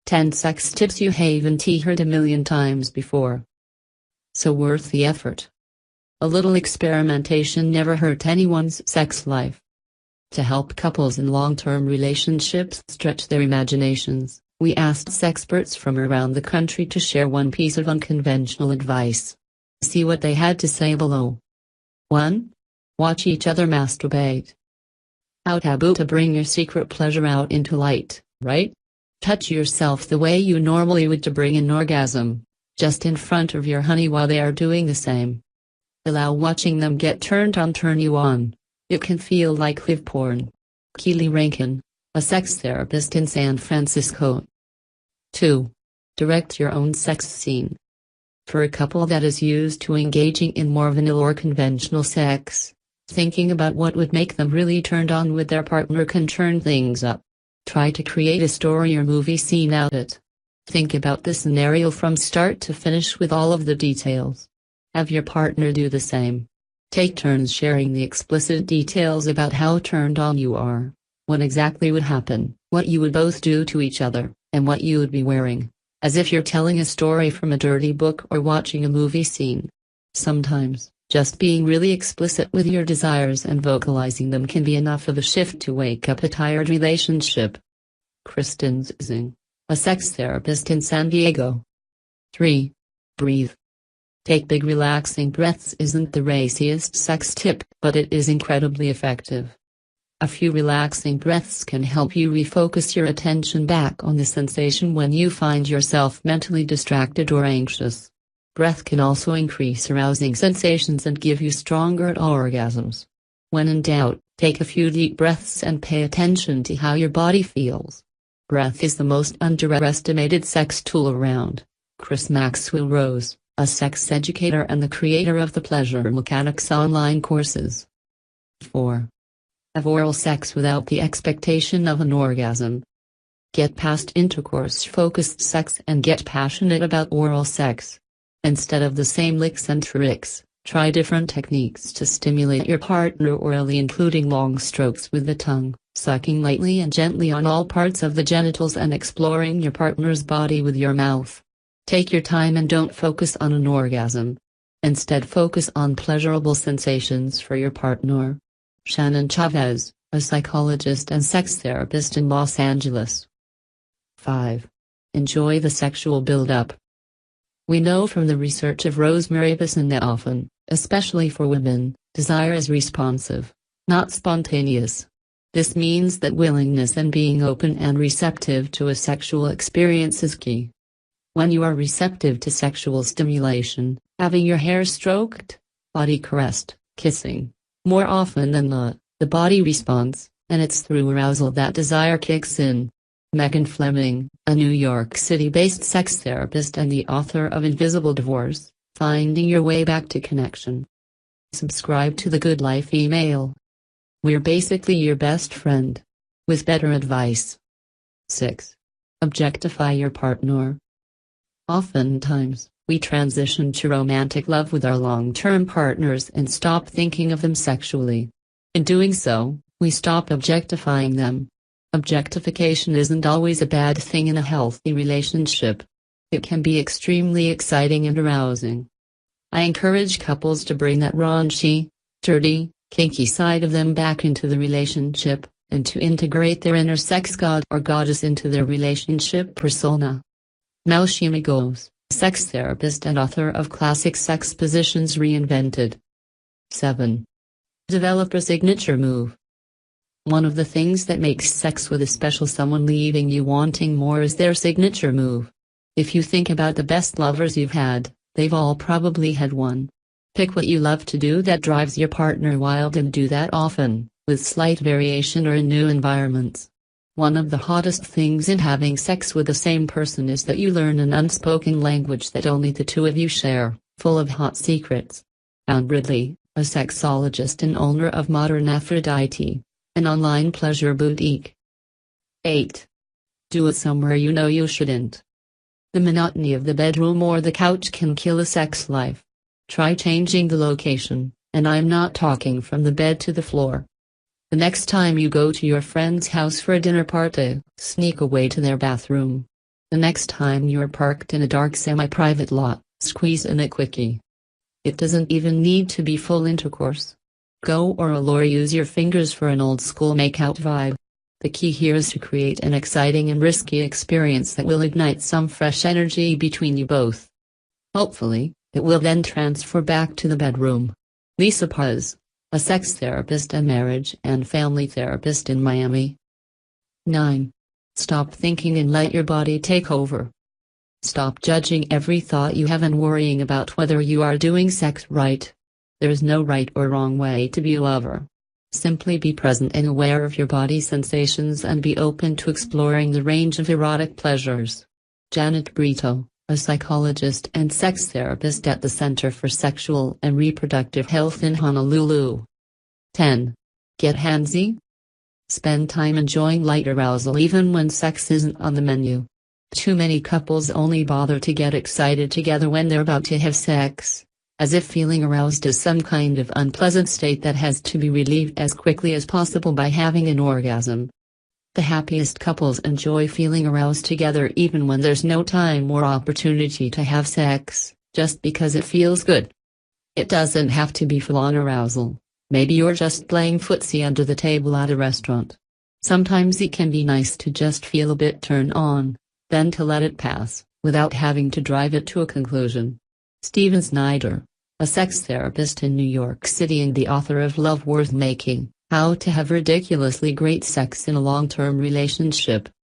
10 sex tips you haven't heard a million times before. So worth the effort. A little experimentation never hurt anyone's sex life. To help couples in long-term relationships stretch their imaginations, we asked sexperts from around the country to share one piece of unconventional advice. See what they had to say below. 1. Watch each other masturbate. How taboo to bring your secret pleasure out into light, right? Touch yourself the way you normally would to bring an orgasm, just in front of your honey while they are doing the same. Allow watching them get turned on turn you on. It can feel like live porn. Keely Rankin, a sex therapist in San Francisco. 2. Direct your own sex scene. For a couple that is used to engaging in more vanilla or conventional sex, thinking about what would make them really turned on with their partner can turn things up. Try to create a story or movie scene out of it. Think about the scenario from start to finish with all of the details. Have your partner do the same. Take turns sharing the explicit details about how turned on you are, what exactly would happen, what you would both do to each other, and what you would be wearing, as if you're telling a story from a dirty book or watching a movie scene. Sometimes, just being really explicit with your desires and vocalizing them can be enough of a shift to wake up a tired relationship. Kristen Zing, a sex therapist in San Diego. 3. Breathe. Take big relaxing breaths isn't the raciest sex tip, but it is incredibly effective. A few relaxing breaths can help you refocus your attention back on the sensation when you find yourself mentally distracted or anxious. Breath can also increase arousing sensations and give you stronger orgasms. When in doubt, take a few deep breaths and pay attention to how your body feels. Breath is the most underestimated sex tool around. Chris Maxwell Rose, a sex educator and the creator of the Pleasure Mechanics online courses. 4. Have oral sex without the expectation of an orgasm. Get past intercourse-focused sex and get passionate about oral sex. Instead of the same licks and tricks, try different techniques to stimulate your partner orally, including long strokes with the tongue, sucking lightly and gently on all parts of the genitals, and exploring your partner's body with your mouth. Take your time and don't focus on an orgasm. Instead, focus on pleasurable sensations for your partner. Shannon Chavez, a psychologist and sex therapist in Los Angeles. 5. Enjoy the sexual buildup. We know from the research of Rosemary Bisson that often, especially for women, desire is responsive, not spontaneous. This means that willingness and being open and receptive to a sexual experience is key. When you are receptive to sexual stimulation, having your hair stroked, body caressed, kissing, more often than not, the body responds, and it's through arousal that desire kicks in. Megan Fleming, a New York City-based sex therapist and the author of Invisible Divorce, Finding Your Way Back to Connection. Subscribe to The Good Life email. We're basically your best friend, with better advice. 6. Objectify your partner. Oftentimes, we transition to romantic love with our long-term partners and stop thinking of them sexually. In doing so, we stop objectifying them. Objectification isn't always a bad thing in a healthy relationship. It can be extremely exciting and arousing. I encourage couples to bring that raunchy, dirty, kinky side of them back into the relationship, and to integrate their inner sex god or goddess into their relationship persona. Melshimi Goes, sex therapist and author of Classic Sex Positions Reinvented. 7. Develop a signature move. One of the things that makes sex with a special someone leaving you wanting more is their signature move. If you think about the best lovers you've had, they've all probably had one. Pick what you love to do that drives your partner wild and do that often, with slight variation or in new environments. One of the hottest things in having sex with the same person is that you learn an unspoken language that only the two of you share, full of hot secrets. Anne Ridley, a sexologist and owner of Modern Aphrodite, an online pleasure boutique. 8. Do it somewhere you know you shouldn't. The monotony of the bedroom or the couch can kill a sex life. Try changing the location, and I'm not talking from the bed to the floor. The next time you go to your friend's house for a dinner party, sneak away to their bathroom. The next time you're parked in a dark semi-private lot, squeeze in a quickie. It doesn't even need to be full intercourse. Go oral or use your fingers for an old-school make-out vibe. The key here is to create an exciting and risky experience that will ignite some fresh energy between you both. Hopefully, it will then transfer back to the bedroom. Lisa Paz, a sex therapist and marriage and family therapist in Miami. 9. Stop thinking and let your body take over. Stop judging every thought you have and worrying about whether you are doing sex right. There is no right or wrong way to be a lover. Simply be present and aware of your body sensations and be open to exploring the range of erotic pleasures. Janet Brito, a psychologist and sex therapist at the Center for Sexual and Reproductive Health in Honolulu. 10. Get handsy. Spend time enjoying light arousal even when sex isn't on the menu. Too many couples only bother to get excited together when they're about to have sex, as if feeling aroused is some kind of unpleasant state that has to be relieved as quickly as possible by having an orgasm. The happiest couples enjoy feeling aroused together even when there's no time or opportunity to have sex, just because it feels good. It doesn't have to be full-on arousal. Maybe you're just playing footsie under the table at a restaurant. Sometimes it can be nice to just feel a bit turned on, then to let it pass, without having to drive it to a conclusion. Steven Snyder, a sex therapist in New York City and the author of Love Worth Making, How to Have Ridiculously Great Sex in a Long-Term Relationship,